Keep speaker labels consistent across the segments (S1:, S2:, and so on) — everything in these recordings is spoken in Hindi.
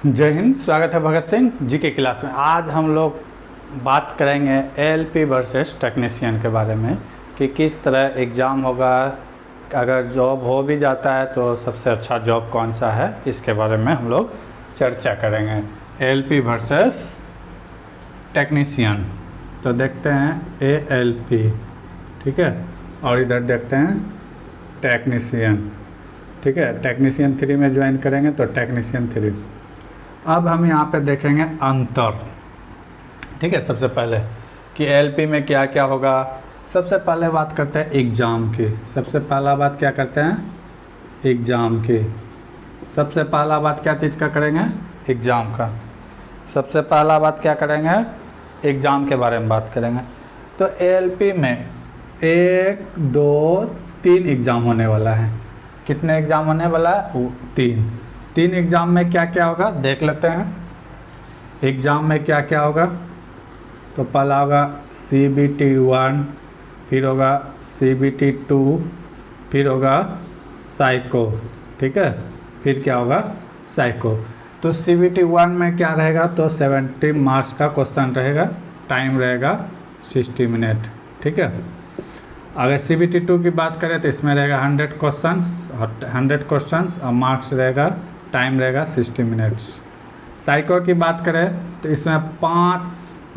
S1: जय हिंद। स्वागत है भगत सिंह जी के क्लास में। आज हम लोग बात करेंगे एएलपी वर्सेस टेक्नीशियन के बारे में कि किस तरह एग्ज़ाम होगा, अगर जॉब हो भी जाता है तो सबसे अच्छा जॉब कौन सा है, इसके बारे में हम लोग चर्चा करेंगे। एएलपी वर्सेस टेक्नीशियन, तो देखते हैं एएलपी, ठीक है, और इधर देखते हैं टेक्नीशियन, ठीक है। टेक्नीशियन 3 में ज्वाइन करेंगे तो टेक्नीशियन 3। अब हम यहाँ पे देखेंगे अंतर, ठीक है। सबसे पहले कि एएलपी में क्या क्या होगा। सबसे पहले बात करते हैं एग्ज़ाम की। सबसे पहला बात क्या करते हैं, एग्ज़ाम की। सबसे पहला बात क्या चीज़ का करेंगे, एग्ज़ाम का। सबसे पहला बात क्या करेंगे, एग्ज़ाम के बारे में बात करेंगे। तो एएलपी में 1, 2, 3 एग्ज़ाम होने वाला है। कितने एग्ज़ाम होने वाला है, 3 एग्ज़ाम में क्या क्या होगा देख लेते हैं। एग्ज़ाम में क्या क्या होगा, तो पहला होगा CBT 1, फिर होगा CBT 2, फिर होगा साइको, ठीक है, फिर क्या होगा साइको। तो CBT 1 में क्या रहेगा, तो 70 मार्क्स का क्वेश्चन रहेगा, टाइम रहेगा 60 मिनट, ठीक है। अगर CBT 2 की बात करें तो इसमें रहेगा 100 क्वेश्चंस और मार्क्स रहेगा, टाइम रहेगा 60 मिनट्स। साइको की बात करें तो इसमें 5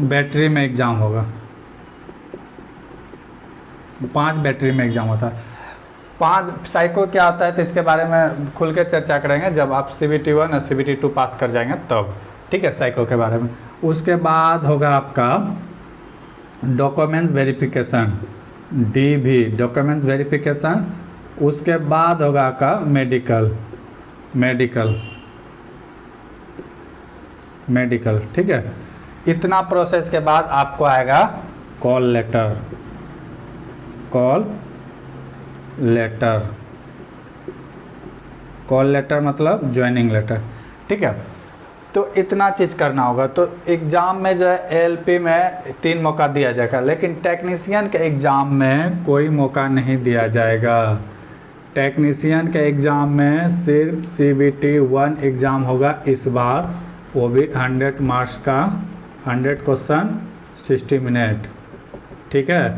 S1: बैटरी में एग्ज़ाम होगा, 5 बैटरी में एग्ज़ाम होता है। 5 साइको क्या होता है तो इसके बारे में खुल के चर्चा करेंगे जब आप CBT 1 और CBT 2 पास कर जाएंगे तब, ठीक है, साइको के बारे में। उसके बाद होगा आपका documents verification, DV documents verification. उसके बाद होगा आपका मेडिकल, ठीक है। इतना प्रोसेस के बाद आपको आएगा कॉल लेटर मतलब ज्वाइनिंग लेटर, ठीक है। तो इतना चीज़ करना होगा। तो एग्ज़ाम में जो है एएलपी में 3 मौका दिया जाएगा, लेकिन टेक्नीशियन के एग्ज़ाम में कोई मौका नहीं दिया जाएगा। टेक्नीशियन के एग्ज़ाम में सिर्फ CBT 1 एग्ज़ाम होगा इस बार, वो भी 100 मार्क्स का, 100 क्वेश्चन 60 मिनट, ठीक है।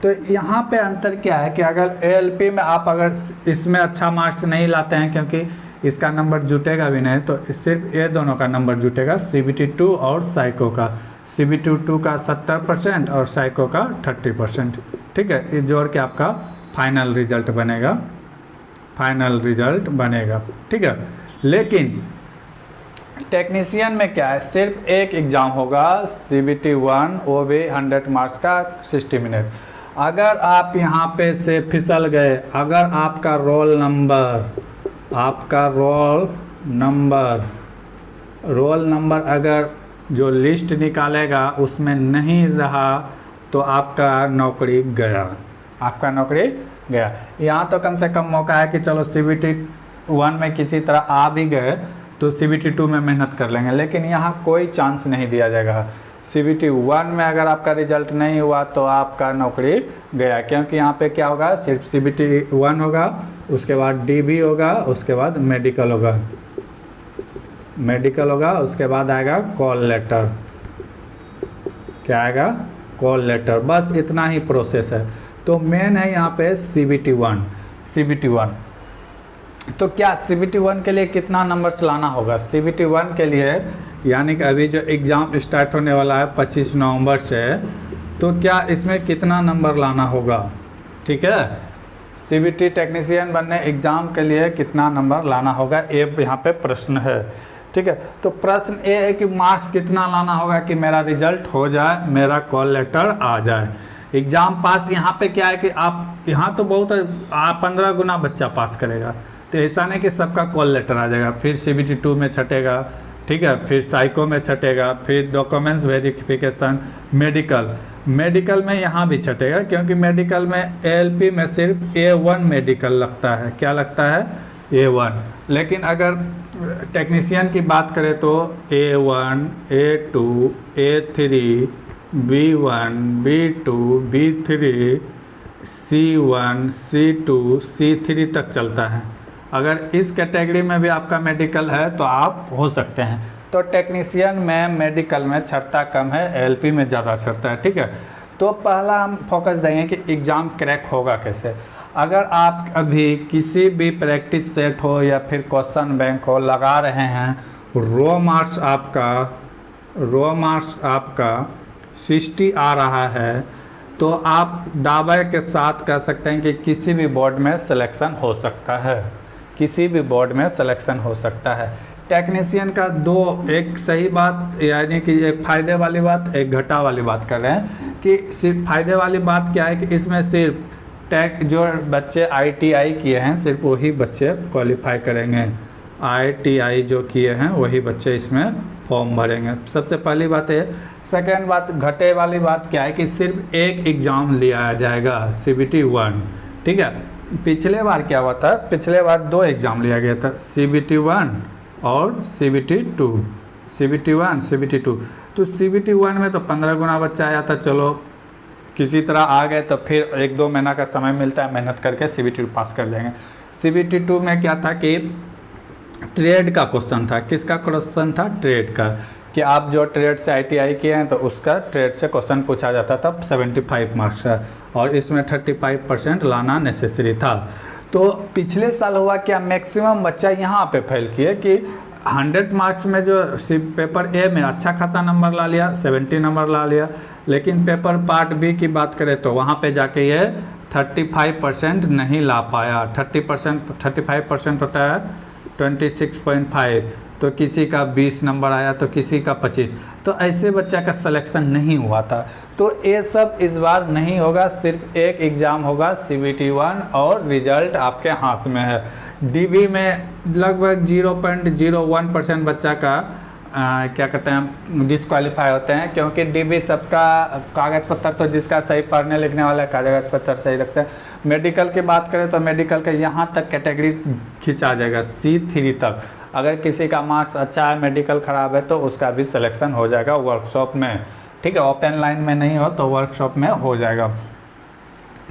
S1: तो यहाँ पे अंतर क्या है कि अगर एएलपी में आप अगर इसमें अच्छा मार्क्स नहीं लाते हैं, क्योंकि इसका नंबर जुटेगा भी नहीं, तो सिर्फ ये दोनों का नंबर जुटेगा, CBT 2 और साइको का। CBT 2 का 70% और साइको का 30%, ठीक है। ये जोड़ के आपका फाइनल रिजल्ट बनेगा, ठीक है। लेकिन टेक्नीशियन में क्या है, सिर्फ एक एग्ज़ाम होगा CBT 1, वो भी 100 मार्क्स का 60 मिनट। अगर आप यहाँ पे से फिसल गए, अगर आपका रोल नंबर अगर जो लिस्ट निकालेगा उसमें नहीं रहा तो आपका नौकरी गया। यहाँ तो कम से कम मौका है कि चलो CBT 1 में किसी तरह आ भी गए तो CBT 2 में मेहनत कर लेंगे, लेकिन यहाँ कोई चांस नहीं दिया जाएगा। CBT 1 में अगर आपका रिजल्ट नहीं हुआ तो आपका नौकरी गया, क्योंकि यहाँ पे क्या होगा, सिर्फ CBT 1 होगा, उसके बाद DV होगा, उसके बाद मेडिकल होगा, उसके बाद आएगा कॉल लेटर। क्या आएगा, कॉल लेटर। बस इतना ही प्रोसेस है। तो मेन है यहाँ पे CBT 1। तो क्या CBT 1 के लिए कितना नंबर्स लाना होगा, CBT 1 के लिए, यानी कि अभी जो एग्ज़ाम स्टार्ट होने वाला है 25 नवंबर से, तो क्या इसमें कितना नंबर लाना होगा, ठीक है। CBT टेक्नीशियन बनने एग्ज़ाम के लिए कितना नंबर लाना होगा, ये यहाँ पे प्रश्न है, ठीक है। तो प्रश्न ये है कि मार्क्स कितना लाना होगा कि मेरा रिजल्ट हो जाए, मेरा कॉल लेटर आ जाए। एग्ज़ाम पास यहाँ पे क्या है कि आप यहाँ तो बहुत 15 गुना बच्चा पास करेगा, तो ऐसा नहीं कि सबका कॉल लेटर आ जाएगा। फिर CBT 2 में छटेगा, ठीक है, फिर साइको में छटेगा, फिर डॉक्यूमेंट्स वेरिफिकेशन, मेडिकल में यहाँ भी छटेगा, क्योंकि मेडिकल में एएलपी में सिर्फ A1 मेडिकल लगता है। क्या लगता है, A1। लेकिन अगर टेक्नीशियन की बात करें तो A1, A2, A3, B1, B2, B3, C1, C2, C3 तक चलता है। अगर इस कैटेगरी में भी आपका मेडिकल है तो आप हो सकते हैं। तो टेक्नीशियन में मेडिकल में छटता कम है, एलपी में ज़्यादा छटता है, ठीक है। तो पहला हम फोकस देंगे कि एग्ज़ाम क्रैक होगा कैसे। अगर आप अभी किसी भी प्रैक्टिस सेट हो या फिर क्वेश्चन बैंक हो लगा रहे हैं, रो मार्क्स आपका 60 आ रहा है, तो आप दावे के साथ कह सकते हैं कि किसी भी बोर्ड में सिलेक्शन हो सकता है, किसी भी बोर्ड में सिलेक्शन हो सकता है। टेक्नीशियन का दो, एक सही बात यानी कि एक फ़ायदे वाली बात, एक घाटा वाली बात कर रहे हैं कि सिर्फ फ़ायदे वाली बात क्या है कि इसमें सिर्फ जो बच्चे आईटीआई किए हैं सिर्फ वही बच्चे क्वालिफाई करेंगे, आईटीआई जो किए हैं वही बच्चे इसमें फॉर्म भरेंगे। सबसे पहली बात है। सेकेंड बात, घटे वाली बात क्या है कि सिर्फ एक एग्ज़ाम लिया जाएगा, CBT 1, ठीक है। पिछले बार क्या हुआ था, पिछले बार 2 एग्ज़ाम लिया गया था, CBT 1 और CBT 2, CBT 1 CBT 2। तो CBT 1 में तो 15 गुना बच्चा आया था, चलो किसी तरह आ गए, तो फिर 1-2 महीना का समय मिलता है, मेहनत करके CBT 2 पास कर लेंगे। CBT 2 में क्या था कि ट्रेड का क्वेश्चन था। किसका क्वेश्चन था? ट्रेड का, कि आप जो ट्रेड से आईटीआई किए हैं तो उसका ट्रेड से क्वेश्चन पूछा जाता था, 75 मार्क्स का, और इसमें 35% लाना नेसेसरी था। तो पिछले साल हुआ क्या, मैक्सिमम बच्चा यहाँ पे फेल किए कि 100 मार्क्स में जो पेपर ए में अच्छा खासा नंबर ला लिया, 70 नंबर ला लिया, लेकिन पेपर पार्ट बी की बात करें तो वहाँ पे जाके ये 35% नहीं ला पाया। 35% होता है 26.5, तो किसी का 20 नंबर आया तो किसी का 25, तो ऐसे बच्चा का सिलेक्शन नहीं हुआ था। तो ये सब इस बार नहीं होगा, सिर्फ एक एग्ज़ाम होगा CBT 1 और रिजल्ट आपके हाथ में है। DB में लगभग 0.01% बच्चा का क्या कहते हैं डिस्क्वालीफाई होते हैं, क्योंकि DB सबका कागज़ पत्तर तो जिसका सही पढ़ने लिखने वाला कागज़ पत्तर सही रखते हैं। मेडिकल की बात करें तो मेडिकल का यहाँ तक कैटेगरी खिंचा जाएगा, C3 तक। अगर किसी का मार्क्स अच्छा है, मेडिकल ख़राब है, तो उसका भी सिलेक्शन हो जाएगा वर्कशॉप में, ठीक है। ओपन लाइन में नहीं हो तो वर्कशॉप में हो जाएगा।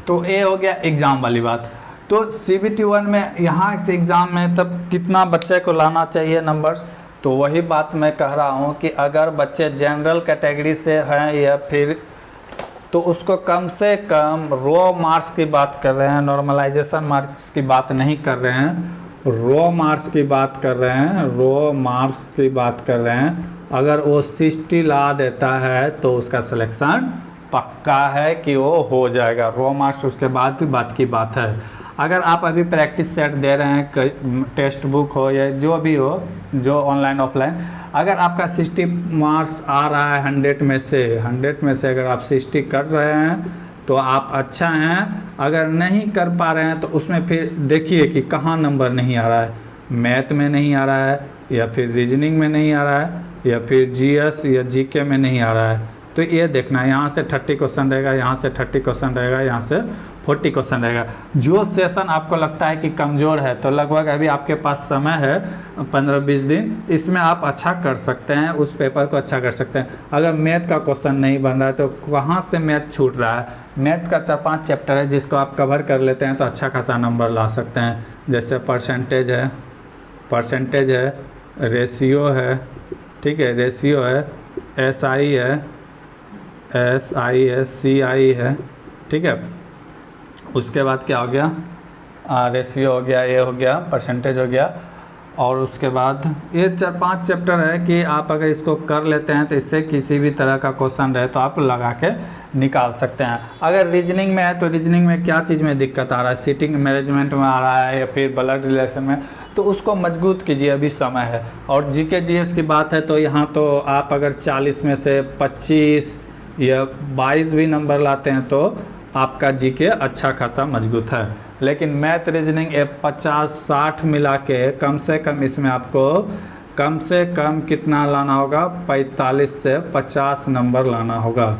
S1: तो ये हो गया एग्ज़ाम वाली बात। तो CBT 1 में यहाँ से एग्ज़ाम में तब कितना बच्चे को लाना चाहिए नंबर्स, तो वही बात मैं कह रहा हूँ कि अगर बच्चे जनरल कैटेगरी से हैं या फिर, तो उसको कम से कम रो मार्क्स की बात कर रहे हैं, नॉर्मलाइजेशन मार्क्स की बात नहीं कर रहे हैं, रो मार्क्स की बात कर रहे हैं, रो मार्क्स की बात कर रहे हैं। अगर वो 60 ला देता है तो उसका सिलेक्शन पक्का है कि वो हो जाएगा। रो मार्क्स उसके बाद भी बात की बात है। अगर आप अभी प्रैक्टिस सेट दे रहे हैं, टेक्स्ट बुक हो या जो भी हो, जो ऑनलाइन ऑफलाइन, अगर आपका 60 मार्क्स आ रहा है 100 में से अगर आप 60 कर रहे हैं तो आप अच्छा हैं। अगर नहीं कर पा रहे हैं तो उसमें फिर देखिए कि कहाँ नंबर नहीं आ रहा है, मैथ में नहीं आ रहा है, या फिर रीजनिंग में नहीं आ रहा है, या फिर GS या GK में नहीं आ रहा है। तो ये देखना है, यहाँ से 30 क्वेश्चन रहेगा, यहाँ से 30 क्वेश्चन रहेगा, यहाँ से 40 क्वेश्चन रहेगा। जो सेशन आपको लगता है कि कमज़ोर है, तो लगभग अभी आपके पास समय है 15-20 दिन, इसमें आप अच्छा कर सकते हैं, उस पेपर को अच्छा कर सकते हैं। अगर मैथ का क्वेश्चन नहीं बन रहा है तो कहाँ से मैथ छूट रहा है। मैथ का 4-5 चैप्टर है जिसको आप कवर कर लेते हैं तो अच्छा खासा नंबर ला सकते हैं। जैसे परसेंटेज है, रेशियो है, ठीक है, रेशियो है, SI है, CI है, ठीक है। उसके बाद क्या हो गया, रेशियो हो गया, ये हो गया, परसेंटेज हो गया, और उसके बाद ये 4-5 चैप्टर है कि आप अगर इसको कर लेते हैं तो इससे किसी भी तरह का क्वेश्चन रहे तो आप लगा के निकाल सकते हैं। अगर रीजनिंग में है तो रीजनिंग में क्या चीज़ में दिक्कत आ रहा है, सीटिंग मैनेजमेंट में आ रहा है या फिर ब्लड रिलेशन में, तो उसको मजबूत कीजिए, अभी समय है। और GK GS की बात है तो यहाँ तो आप अगर 40 में से 25 या 22 भी नंबर लाते हैं तो आपका GK अच्छा खासा मजबूत है। लेकिन मैथ रीजनिंग 50-60 मिला के कम से कम इसमें आपको कम से कम कितना लाना होगा, 45 से 50 नंबर लाना होगा।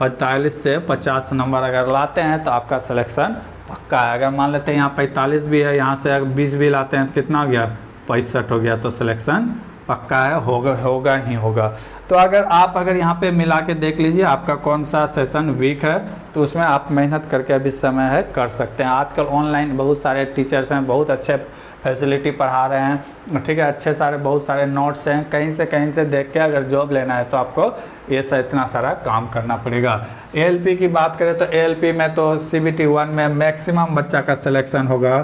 S1: 45 से 50 नंबर अगर लाते हैं तो आपका सिलेक्शन पक्का है। अगर मान लेते हैं यहाँ 45 भी है, यहाँ से अगर 20 भी लाते हैं तो कितना हो गया, 65 हो गया, तो सिलेक्शन पक्का है, होगा ही होगा। तो अगर यहाँ पे मिला के देख लीजिए आपका कौन सा सेशन वीक है, तो उसमें आप मेहनत करके अभी समय है कर सकते हैं। आजकल ऑनलाइन बहुत सारे टीचर्स हैं, बहुत अच्छे फैसिलिटी पढ़ा रहे हैं, ठीक है, अच्छे सारे बहुत सारे नोट्स हैं, कहीं से देख के अगर जॉब लेना है तो आपको ये इतना सारा काम करना पड़ेगा। ALP की बात करें तो ALP में तो CBT 1 में मैक्सिमम बच्चा का सिलेक्शन होगा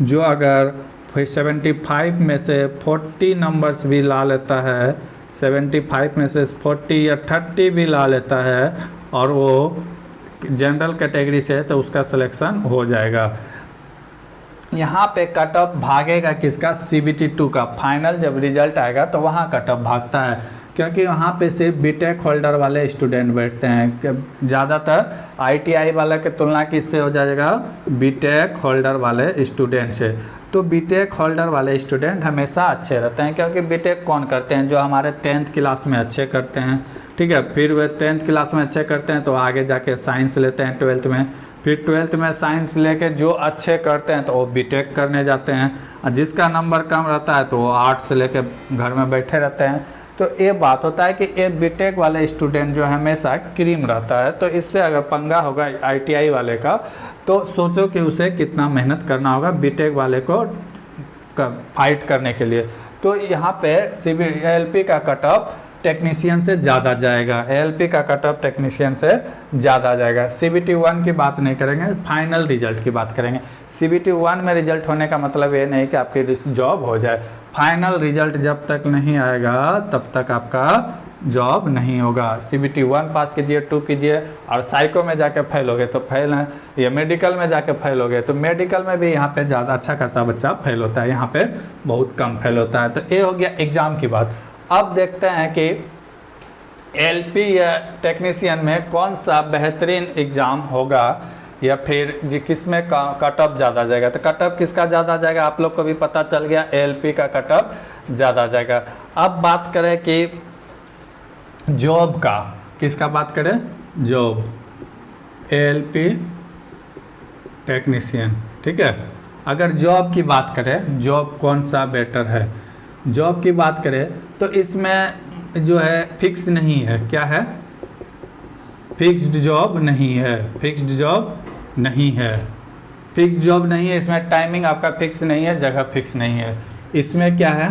S1: जो अगर 75 में से 40 नंबर्स भी ला लेता है, 75 में से 40 या 30 भी ला लेता है और वो जनरल कैटेगरी से है तो उसका सिलेक्शन हो जाएगा। यहाँ पे कट ऑफ भागेगा किसका, CBT 2 का। फाइनल जब रिजल्ट आएगा तो वहाँ कट ऑफ भागता है, क्योंकि वहाँ पे सिर्फ बीटेक होल्डर वाले स्टूडेंट बैठते हैं। ज़्यादातर ITI वाला के तुलना किससे हो जाएगा, बीटेक होल्डर वाले स्टूडेंट से। तो बीटेक होल्डर वाले स्टूडेंट हमेशा अच्छे रहते हैं, क्योंकि बीटेक कौन करते हैं, जो हमारे 10th क्लास में अच्छे करते हैं, ठीक है, फिर वे 10th क्लास में अच्छे करते हैं तो आगे जाके साइंस लेते हैं 12th में, फिर 12th में साइंस लेके जो अच्छे करते हैं तो वो बीटेक करने जाते हैं, और जिसका नंबर कम रहता है तो वो आर्ट्स लेके घर में बैठे रहते हैं। तो ये बात होता है कि ये बीटेक वाले स्टूडेंट जो हमेशा क्रीम रहता है, तो इससे अगर पंगा होगा ITI वाले का तो सोचो कि उसे कितना मेहनत करना होगा बीटेक वाले को फाइट करने के लिए। तो यहाँ पे ALP का कट ऑफ टेक्नीशियन से ज़्यादा जाएगा, ALP का कट ऑफ टेक्नीशियन से ज़्यादा जाएगा। CBT 1 की बात नहीं करेंगे, फाइनल रिजल्ट की बात करेंगे। CBT 1 में रिजल्ट होने का मतलब ये नहीं कि आपकी जॉब हो जाए, फाइनल रिजल्ट जब तक नहीं आएगा तब तक आपका जॉब नहीं होगा। CBT 1 पास कीजिए, 2 कीजिए, और साइको में जाके फेल हो गए तो फेल है, या मेडिकल में जाके फेल हो गए तो मेडिकल में भी यहाँ पे ज़्यादा अच्छा खासा बच्चा फेल होता है, यहाँ पे बहुत कम फेल होता है। तो ये हो गया एग्ज़ाम की बात। अब देखते हैं कि LP या टेक्नीशियन में कौन सा बेहतरीन एग्ज़ाम होगा, या फिर जी किस में कट ऑफ ज़्यादा जाएगा। तो कट ऑफ किसका ज़्यादा जाएगा आप लोग को भी पता चल गया, ALP का कट ऑफ ज़्यादा जाएगा। अब बात करें कि जॉब का, किसका बात करें, जॉब, ALP टेक्नीशियन, ठीक है। अगर जॉब की बात करें, जॉब कौन सा बेटर है, जॉब की बात करें तो इसमें जो है फिक्स नहीं है, क्या है, फिक्स्ड जॉब नहीं है, फिक्स्ड जॉब नहीं है, फिक्स्ड जॉब नहीं है। इसमें टाइमिंग आपका फिक्स नहीं है, जगह फिक्स नहीं है। इसमें क्या है,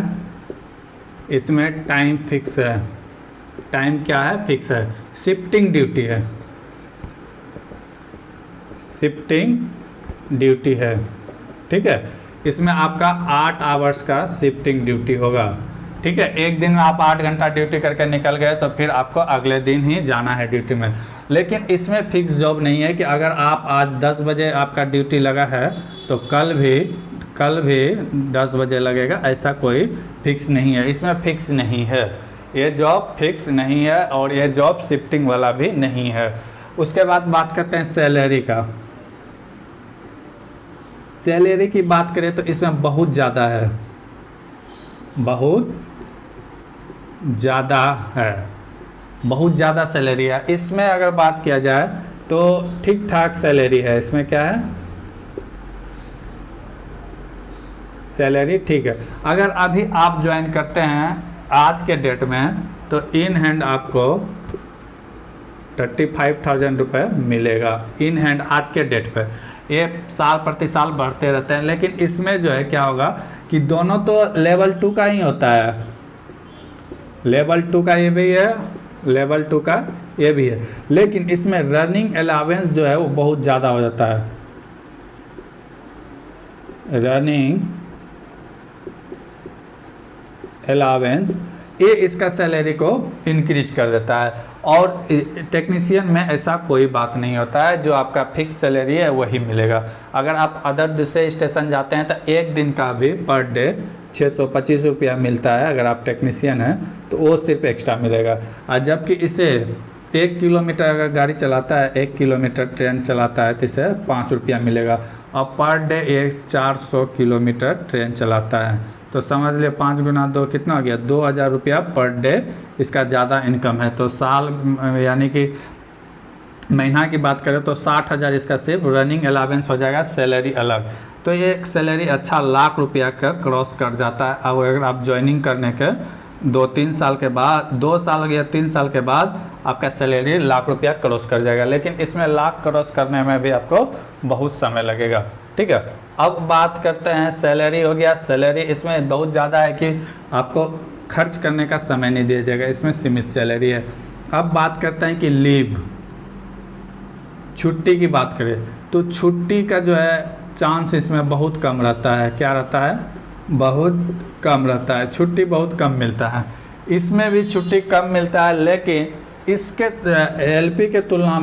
S1: इसमें टाइम फिक्स है, टाइम क्या है, फिक्स है। शिफ्टिंग ड्यूटी है, शिफ्टिंग ड्यूटी है, ठीक है। इसमें आपका 8 आवर्स का शिफ्टिंग ड्यूटी होगा, ठीक है। एक दिन में आप 8 घंटा ड्यूटी करके निकल गए तो फिर आपको अगले दिन ही जाना है ड्यूटी में। लेकिन इसमें फिक्स जॉब नहीं है कि अगर आप आज 10 बजे आपका ड्यूटी लगा है तो कल भी 10 बजे लगेगा, ऐसा कोई फिक्स नहीं है। इसमें फिक्स नहीं है, ये जॉब फिक्स नहीं है, और ये जॉब शिफ्टिंग वाला भी नहीं है। उसके बाद बात करते हैं सैलरी का। सैलरी की बात करें तो इसमें बहुत ज़्यादा है, बहुत ज़्यादा है, बहुत ज़्यादा सैलरी है। इसमें अगर बात किया जाए तो ठीक ठाक सैलरी है। इसमें क्या है, सैलरी ठीक है। अगर अभी आप ज्वाइन करते हैं आज के डेट में तो इन हैंड आपको 35,000 रुपये मिलेगा, इन हैंड आज के डेट पे। ये साल प्रति साल बढ़ते रहते हैं, लेकिन इसमें जो है क्या होगा कि दोनों तो लेवल 2 का ही होता है, लेवल 2 का ये भी है, लेवल 2 का ये भी है, लेकिन इसमें रनिंग अलाउंस जो है वो बहुत ज़्यादा हो जाता है। रनिंग अलाउंस ये इसका सैलरी को इंक्रीज कर देता है, और टेक्नीशियन में ऐसा कोई बात नहीं होता है, जो आपका फिक्स सैलरी है वही मिलेगा। अगर आप अदर दूसरे स्टेशन जाते हैं तो एक दिन का भी पर डे 625 रुपया मिलता है, अगर आप टेक्नीशियन हैं तो वो सिर्फ एक्स्ट्रा मिलेगा। और जबकि इसे 1 किलोमीटर अगर गाड़ी चलाता है, 1 किलोमीटर ट्रेन चलाता है तो इसे 5 रुपया मिलेगा, और पर डे ये 400 किलोमीटर ट्रेन चलाता है, तो समझ लिए 5 गुना 2 कितना हो गया, 2000 रुपया पर डे इसका ज़्यादा इनकम है। तो साल यानी कि महीना की बात करें तो 60,000 इसका सिर्फ रनिंग अलाउंस हो जाएगा, सैलरी अलग। तो ये सैलरी अच्छा लाख रुपया का क्रॉस कर जाता है। अब अगर आप ज्वाइनिंग करने के 2-3 साल के बाद, 2 साल या 3 साल के बाद आपका सैलरी लाख रुपया क्रॉस कर जाएगा, लेकिन इसमें लाख क्रॉस करने में भी आपको बहुत समय लगेगा। ठीक है। अब बात करते हैं सैलरी हो गया। सैलरी इसमें बहुत ज़्यादा है कि आपको खर्च करने का समय नहीं दिया जाएगा, इसमें सीमित सैलरी है। अब बात करते हैं कि लीव, छुट्टी की बात करें तो छुट्टी का जो है चांस इसमें बहुत कम रहता है। क्या रहता है? बहुत कम रहता है, छुट्टी बहुत कम मिलता है। इसमें भी छुट्टी कम मिलता है, लेकिन इसके एलपी के तुलना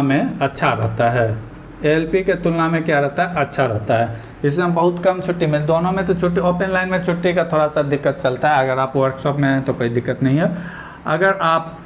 S1: में अच्छा रहता है। एलपी के तुलना में क्या रहता है? अच्छा रहता है। इसमें बहुत कम छुट्टी मिल, दोनों में तो छुट्टी, ओपन लाइन में छुट्टी का थोड़ा सा दिक्कत चलता है। अगर आप वर्कशॉप में हैं तो कोई दिक्कत नहीं है। अगर आप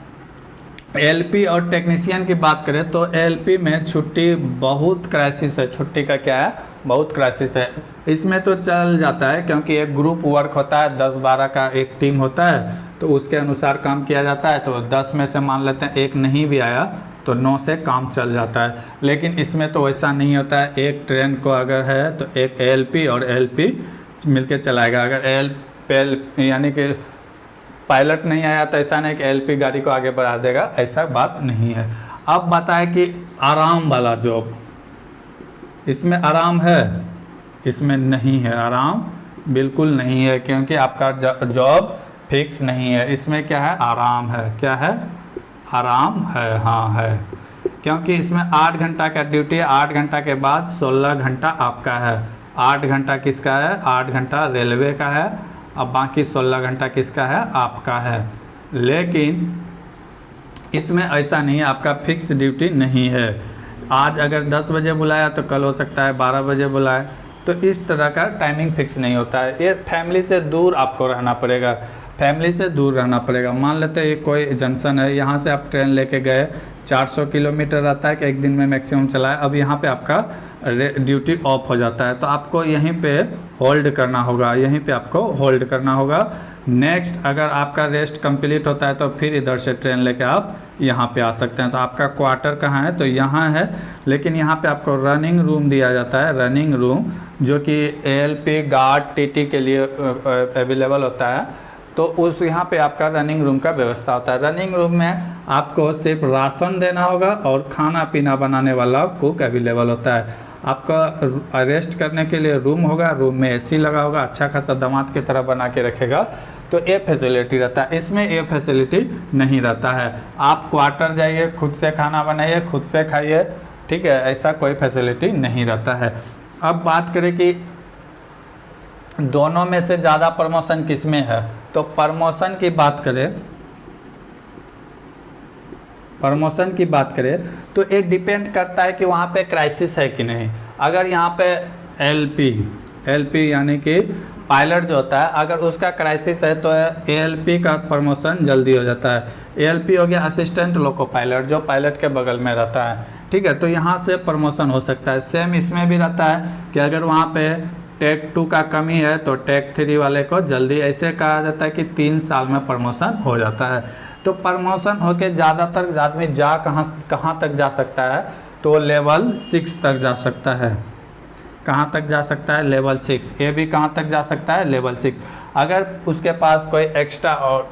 S1: एलपी और टेक्नीशियन की बात करें तो एलपी में छुट्टी बहुत क्राइसिस है, छुट्टी का क्या है? बहुत क्राइसिस है। इसमें तो चल जाता है क्योंकि एक ग्रुप वर्क होता है, 10-12 का एक टीम होता है, तो उसके अनुसार काम किया जाता है। तो 10 में से मान लेते हैं एक नहीं भी आया तो 9 से काम चल जाता है। लेकिन इसमें तो वैसा नहीं होता है। एक ट्रेन को अगर है तो एक एलपी और एलपी मिलके चलाएगा। अगर यानी कि पायलट नहीं आया तो ऐसा नहीं कि एलपी गाड़ी को आगे बढ़ा देगा, ऐसा बात नहीं है। अब बताए कि आराम वाला जॉब, इसमें आराम है? इसमें नहीं है, आराम बिल्कुल नहीं है, क्योंकि आपका जॉब फिक्स नहीं है। इसमें क्या है? आराम है। क्या है? आराम है, हाँ है, क्योंकि इसमें 8 घंटा का ड्यूटी है। 8 घंटा के बाद 16 घंटा आपका है। 8 घंटा किसका है? 8 घंटा रेलवे का है, अब बाकी 16 घंटा किसका है? आपका है। लेकिन इसमें ऐसा नहीं है, आपका फिक्स ड्यूटी नहीं है। आज अगर 10 बजे बुलाया तो कल हो सकता है 12 बजे बुलाए, तो इस तरह का टाइमिंग फिक्स नहीं होता है। ये फैमिली से दूर आपको रहना पड़ेगा, फैमिली से दूर रहना पड़ेगा। मान लेते हैं कोई जंक्शन है, यहाँ से आप ट्रेन लेके गए, 400 किलोमीटर रहता है कि एक दिन में मैक्सिमम चलाए। अब यहाँ पे आपका ड्यूटी ऑफ हो जाता है, तो आपको यहीं पे होल्ड करना होगा, यहीं पे आपको होल्ड करना होगा। नेक्स्ट अगर आपका रेस्ट कंप्लीट होता है तो फिर इधर से ट्रेन लेके आप यहाँ पे आ सकते हैं। तो आपका क्वार्टर कहाँ है? तो यहाँ है, लेकिन यहाँ पे आपको रनिंग रूम दिया जाता है, रनिंग रूम, जो कि एएलपी गार्ड टीटी के लिए अवेलेबल होता है। तो उस यहाँ पे आपका रनिंग रूम का व्यवस्था होता है। रनिंग रूम में आपको सिर्फ राशन देना होगा और खाना पीना बनाने वाला कुक अवेलेबल होता है। आपका रेस्ट करने के लिए रूम होगा, रूम में एसी लगा होगा, अच्छा खासा दामाद की तरह बना के रखेगा, तो ये फैसिलिटी रहता है। इसमें ये फैसिलिटी नहीं रहता है। आप क्वार्टर जाइए, खुद से खाना बनाइए, खुद से खाइए, ठीक है, ऐसा कोई फैसिलिटी नहीं रहता है। अब बात करें कि दोनों में से ज़्यादा प्रमोशन किस में है, तो प्रमोशन की बात करें तो ये डिपेंड करता है कि वहाँ पे क्राइसिस है कि नहीं। अगर यहाँ पे एलपी यानी कि पायलट जो होता है, अगर उसका क्राइसिस है तो एएलपी का प्रमोशन जल्दी हो जाता है। एएलपी हो गया असिस्टेंट लोको पायलट, जो पायलट के बगल में रहता है, ठीक है, तो यहाँ से प्रमोशन हो सकता है। सेम इसमें भी रहता है कि अगर वहाँ पे टेक 2 का कमी है तो टेक 3 वाले को जल्दी, ऐसे कहा जाता है कि 3 साल में प्रमोशन हो जाता है। तो प्रमोशन होके ज़्यादातर आदमी कहाँ तक जा सकता है, तो लेवल 6 तक जा सकता है। कहाँ तक जा सकता है? लेवल 6। ये भी कहाँ तक जा सकता है? लेवल 6। अगर उसके पास कोई एक्स्ट्रा और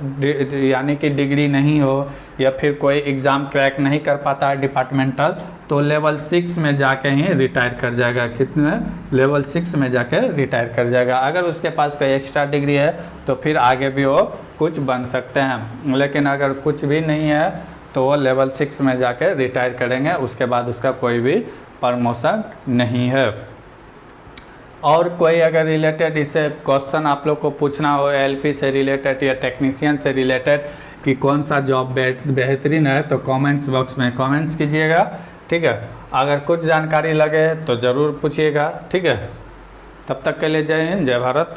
S1: यानी कि डिग्री नहीं हो या फिर कोई एग्ज़ाम क्रैक नहीं कर पाता है डिपार्टमेंटल, तो लेवल 6 में जाके ही रिटायर कर जाएगा। कितने? लेवल 6 में जाके रिटायर कर जाएगा। अगर उसके पास कोई एक्स्ट्रा डिग्री है तो फिर आगे भी वो कुछ बन सकते हैं, लेकिन अगर कुछ भी नहीं है तो वो लेवल 6 में जाके रिटायर करेंगे, उसके बाद उसका कोई भी प्रमोशन नहीं है। और कोई अगर रिलेटेड इससे क्वेश्चन आप लोग को पूछना हो एलपी से रिलेटेड या टेक्नीशियन से रिलेटेड कि कौन सा जॉब बेहतरीन है, तो कमेंट्स बॉक्स में कमेंट्स कीजिएगा, ठीक है। अगर कुछ जानकारी लगे तो ज़रूर पूछिएगा, ठीक है। तब तक के लिए जय हिंद, जय भारत।